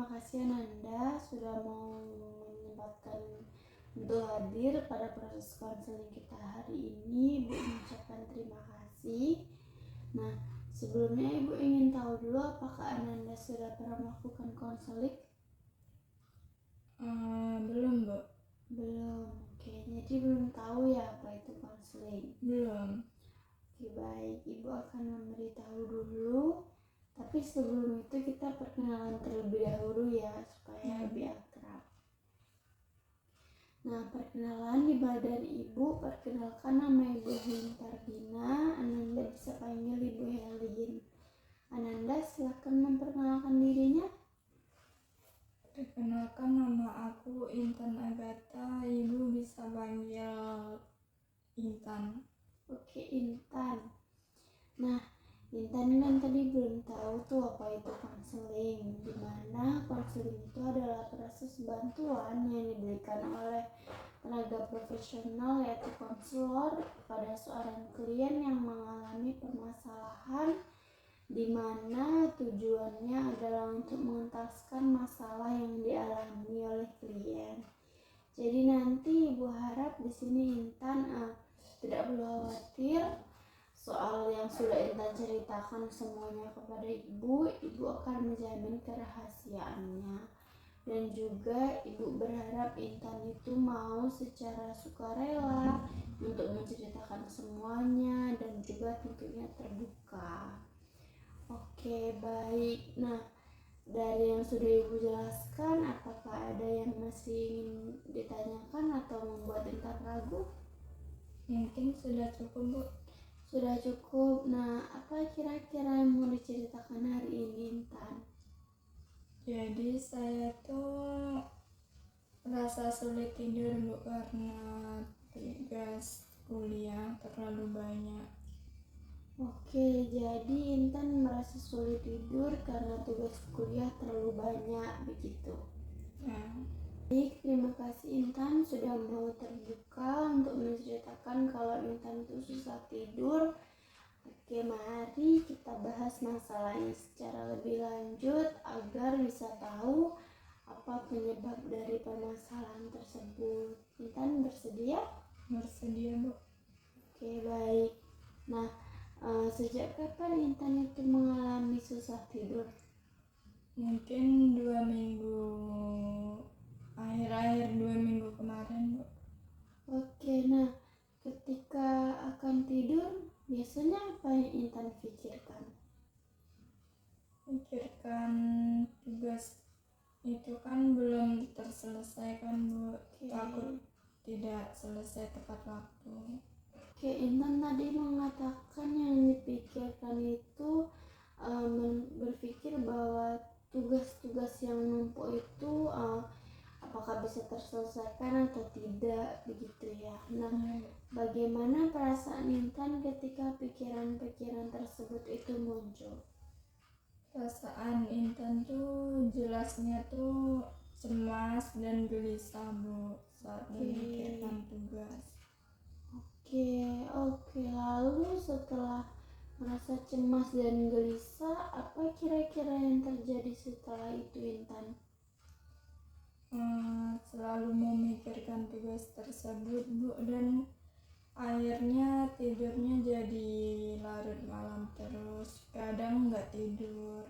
kasih Ananda sudah mau menyempatkan untuk hadir pada proses konseling kita hari ini. Ibu mengucapkan terima kasih. Nah, sebelumnya Ibu ingin tahu dulu apakah Ananda sudah pernah melakukan konseling? Belum, Bu. Belum. Oke, jadi belum tahu ya apa itu konseling? Belum. Oke, baik. Ibu akan memberitahu dulu. Tapi sebelum itu kita perkenalan terlebih dahulu ya, supaya lebih akrab. Nah, perkenalan dimulai dari Ibu. Perkenalkan, nama Ibu Helin Pardina. Ananda bisa panggil Ibu Helin. Ananda silakan memperkenalkan dirinya. Perkenalkan, nama aku Intan Agatha. Ibu bisa panggil Intan. Oke, Intan. Nah, Intan kan tadi belum tahu tuh apa itu konseling, di mana konseling itu adalah proses bantuan yang diberikan oleh tenaga profesional yaitu konselor kepada seorang klien yang mengalami permasalahan, di mana tujuannya adalah untuk mengentaskan masalah yang dialami oleh klien. Jadi nanti Ibu harap di sini Intan tidak perlu khawatir soal yang sudah Intan ceritakan semuanya kepada Ibu. Ibu akan menjamin kerahasiaannya. Dan juga Ibu berharap Intan itu mau secara sukarela untuk menceritakan semuanya dan juga tentunya terbuka. Oke, baik. Nah, dari yang sudah Ibu jelaskan, apakah ada yang masih ingin ditanyakan atau membuat Intan ragu? Mungkin sudah cukup, Bu. Sudah cukup. Nah, apa kira-kira yang mau diceritakan hari ini, Intan? Jadi saya tuh merasa sulit tidur, Bu, karena tugas kuliah terlalu banyak. Oke, jadi Intan merasa sulit tidur karena tugas kuliah terlalu banyak, begitu? Ya. Baik, terima kasih Intan sudah mau terbuka untuk menceritakan kalau Intan itu susah tidur. Oke, mari kita bahas masalahnya secara lebih lanjut agar bisa tahu apa penyebab dari permasalahan tersebut. Intan bersedia? Bersedia, Bu. Oke, baik. Nah, sejak kapan Intan itu mengalami susah tidur? Mungkin 2 minggu, akhir-akhir 2 minggu kemarin, Bu. Oke, nah ketika akan tidur biasanya apa yang Intan pikirkan? Pikirkan tugas itu kan belum terselesaikan, Bu. Takut tidak selesai tepat waktu. Oke, Intan tadi mengatakan yang dipikirkan itu berpikir bahwa tugas-tugas yang numpuk itu apakah bisa terselesaikan atau tidak, begitu ya. Nah, bagaimana perasaan Intan ketika pikiran-pikiran tersebut itu muncul? Perasaan Intan tuh jelasnya tuh cemas dan gelisah, Bu, saat memikirkan tugas. Oke, lalu setelah merasa cemas dan gelisah, apa kira-kira yang terjadi setelah itu, Intan? Selalu memikirkan tugas tersebut, Bu, dan akhirnya tidurnya jadi larut malam terus, kadang nggak tidur.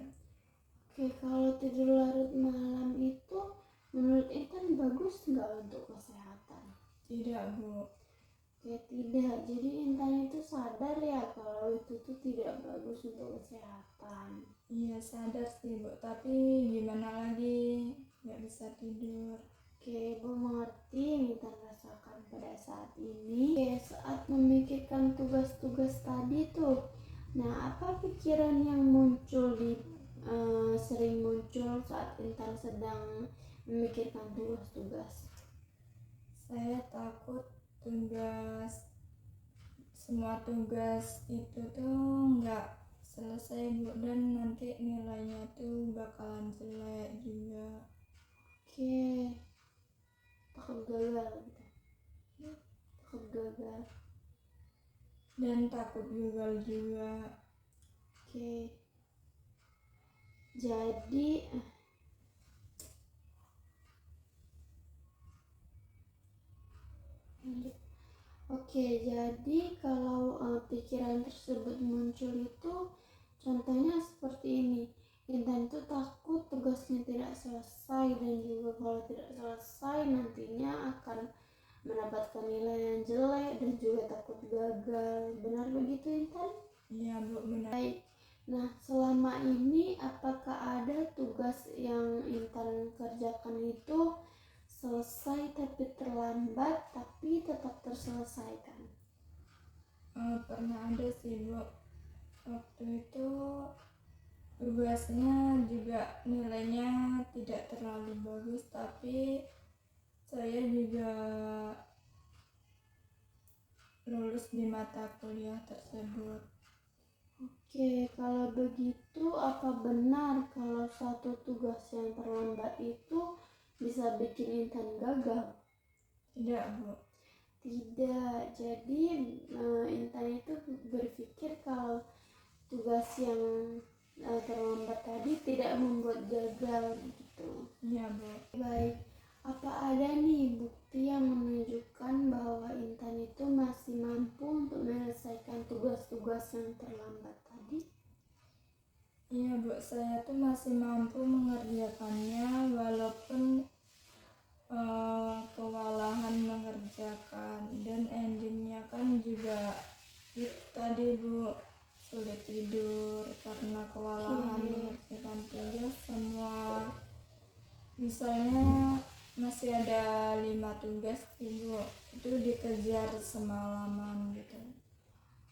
Oke, kalau tidur larut malam itu menurut Intan bagus nggak untuk kesehatan? Tidak, Bu. Oke, tidak. Jadi Intan itu sadar ya kalau itu tuh tidak bagus untuk kesehatan. Iya, sadar sih, Bu, tapi gimana lagi, nggak bisa tidur. Oke, Ibu mengerti yang Intan rasakan pada saat ini. Oke, saat memikirkan tugas-tugas tadi tuh, nah apa pikiran yang sering muncul saat Intan sedang memikirkan tugas-tugas? Saya takut semua tugas itu tuh nggak selesai, Bu, dan nanti nilainya tuh bakalan jelek juga. Oke, takut gagal gitu. Takut gagal. Dan takut gagal juga. Oke. Jadi Oke, jadi kalau pikiran tersebut muncul itu contohnya seperti ini. Intan itu takut tugasnya tidak selesai dan juga kalau tidak selesai nantinya akan mendapatkan nilai yang jelek dan juga takut gagal. Benar begitu Intan? Iya Bu, benar. Baik. Nah, selama ini apakah ada tugas yang Intan kerjakan itu selesai tapi terlambat tapi tetap terselesaikan? Pernah ada sih Bu, waktu itu tugasnya juga nilainya tidak terlalu bagus, tapi saya juga lulus di mata kuliah tersebut. Oke, kalau begitu apa benar kalau suatu tugas yang terlambat itu bisa bikin Intan gagal? Tidak Bu. Tidak, jadi Intan itu berpikir kalau tugas yang terlambat tadi tidak membuat gagal gitu. Iya Bu. Baik, apa ada nih bukti yang menunjukkan bahwa Intan itu masih mampu untuk menyelesaikan tugas-tugas yang terlambat tadi? Iya Bu, saya tuh masih mampu mengerjakannya walaupun kewalahan mengerjakan, dan endingnya kan juga itu tadi Bu, sulit tidur karena kewalahan mengerjakan tugas. Semua misalnya masih ada 5 tugas Bu, itu dikejar semalaman gitu.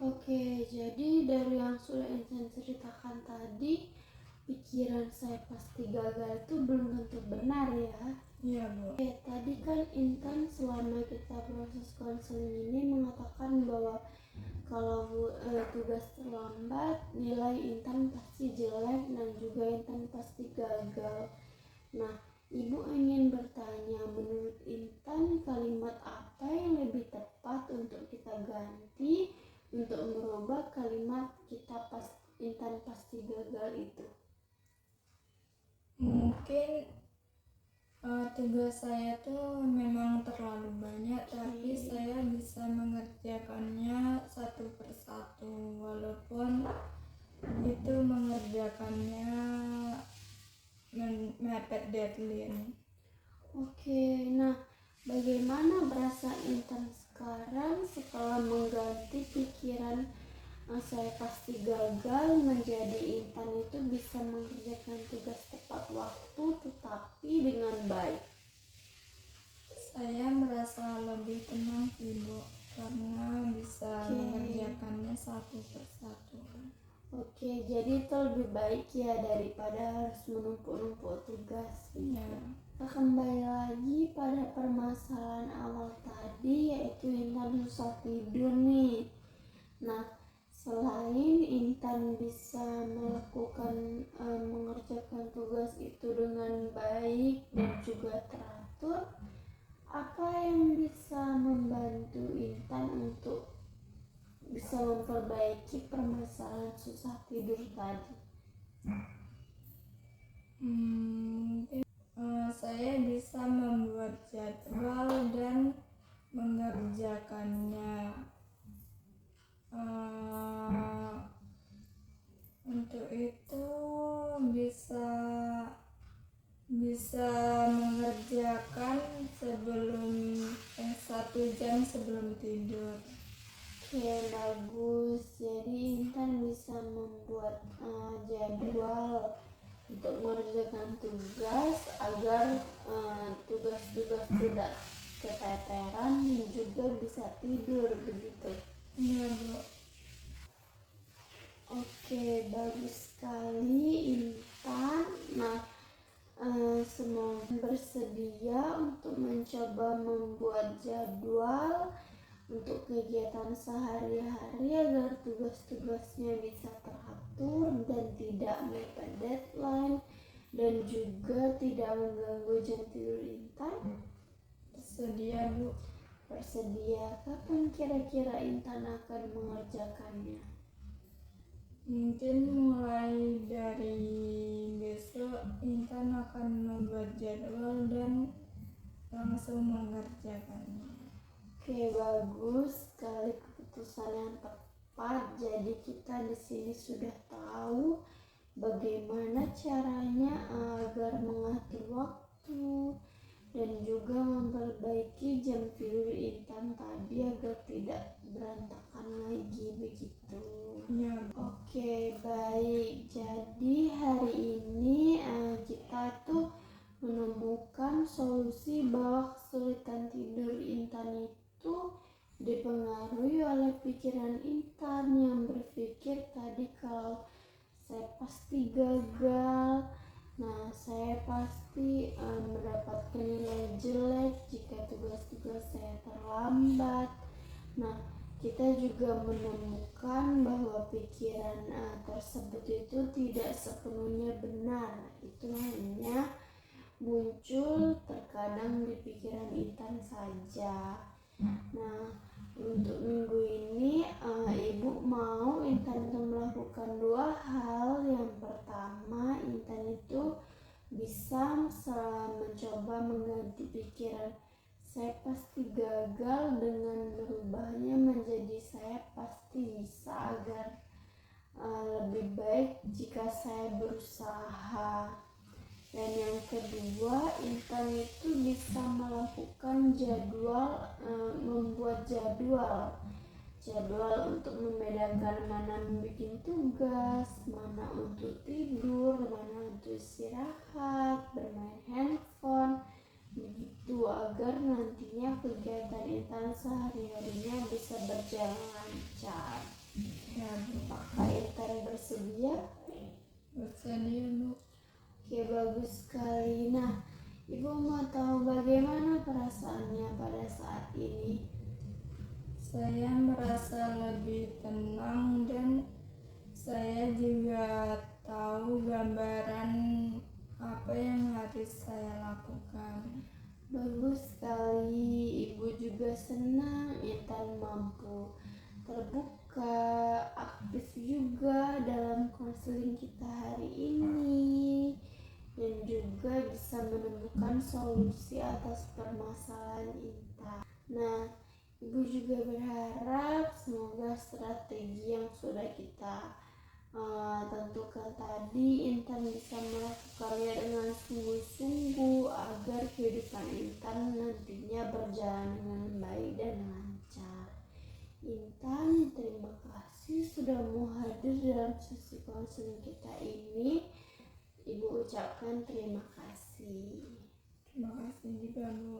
Oke, jadi dari yang sudah Intan ceritakan tadi, pikiran saya pasti gagal itu belum tentu benar ya. Iya Bu. Oke, tadi kan Intan selama kita proses konseling ini mengatakan bahwa kalau tugas terlambat, nilai Intan pasti jelek dan juga Intan pasti gagal. Nah, Ibu ingin bertanya, menurut Intan kalimat apa yang lebih tepat untuk kita ganti untuk merubah kalimat Intan pasti gagal itu? Mungkin tugas saya tuh memang terlalu banyak, tapi saya bisa mengerjakannya satu persatu, walaupun itu mengerjakannya mepet deadline. Oke, nah bagaimana berasa Intan sekarang setelah mengganti pikiran saya pasti gagal menjadi Intan itu bisa mengerjakan tugas tepat waktu tetapi dengan baik? Saya merasa lebih tenang Ibu, karena bisa mengerjakannya satu persatu. Oke, jadi itu lebih baik ya daripada harus menumpuk-numpuk tugas. Ya. Kembali lagi pada permasalahan awal tadi, yaitu Intan susah tidur nih. Nah, selain Intan bisa melakukan mengerjakan tugas itu dengan baik dan juga teratur, apa yang bisa membantu Intan untuk bisa memperbaiki permasalahan susah tidur tadi? Saya bisa membuat jadwal dan mengerjakannya. Untuk itu bisa mengerjakan sebelum 1 jam sebelum tidur. Oke, bagus. Jadi Intan bisa membuat jadwal untuk mengerjakan tugas agar tugas-tugas tidak keteteran dan juga bisa tidur begitu. Iya Bu. Oke, bagus sekali Intan. Nah, semoga bersedia untuk mencoba membuat jadwal untuk kegiatan sehari-hari agar tugas-tugasnya bisa teratur dan tidak mepet deadline dan juga tidak mengganggu jam tidur Intan. Bersedia Bu. Bersedia. Kapan kira-kira Intan akan mengerjakannya? Mungkin mulai dari besok Intan akan membuat jadwal dan langsung mengerjakannya. Oke, bagus sekali, keputusan yang tepat. Jadi kita di sini sudah tahu bagaimana caranya agar mengatur waktu dan juga memperbaiki jam tidur Intan tadi agar tidak berantakan lagi, begitu. Ya, Oke, baik. Jadi hari ini kita tuh menemukan solusi bahwa kesulitan tidur Intan itu dipengaruhi oleh pikiran Intan yang berpikir tadi kalau saya pasti gagal. Nah, saya pasti mendapatkan nilai jelek jika tugas-tugas saya terlambat. Nah, kita juga menemukan bahwa pikiran tersebut itu tidak sepenuhnya benar. Itu hanya muncul terkadang di pikiran Intan saja. Nah, untuk minggu ini Ibu mau Intan itu melakukan dua hal. Yang pertama, Intan itu bisa mencoba mengganti pikiran saya pasti gagal dengan merubahnya menjadi saya pasti bisa, agar lebih baik jika saya berusaha. Dan yang kedua, Intan itu bisa melakukan membuat jadwal untuk membedakan mana membuat tugas, mana untuk tidur, mana untuk istirahat, bermain handphone, begitu agar nantinya kegiatan Intan sehari-harinya bisa berjalan lancar. ya, Apakah Intan bersedia? bersedia, Bu. Oke, bagus sekali. Nah, Ibu mau tahu bagaimana perasaannya pada saat ini? Saya merasa lebih tenang dan saya juga tahu gambaran apa yang harus saya lakukan. Bagus sekali. Ibu juga senang Intan mampu terbuka, aktif juga dalam konseling kita hari ini, dan juga bisa menemukan solusi atas permasalahan Intan. Nah, Ibu juga berharap semoga strategi yang sudah kita tentukan tadi Intan bisa melakukannya dengan sungguh-sungguh agar kehidupan Intan nantinya berjalan dengan baik dan lancar. Intan, terima kasih sudah mau hadir dalam sesi konseling kita ini. Ibu ucapkan terima kasih. Terima kasih juga, Bu.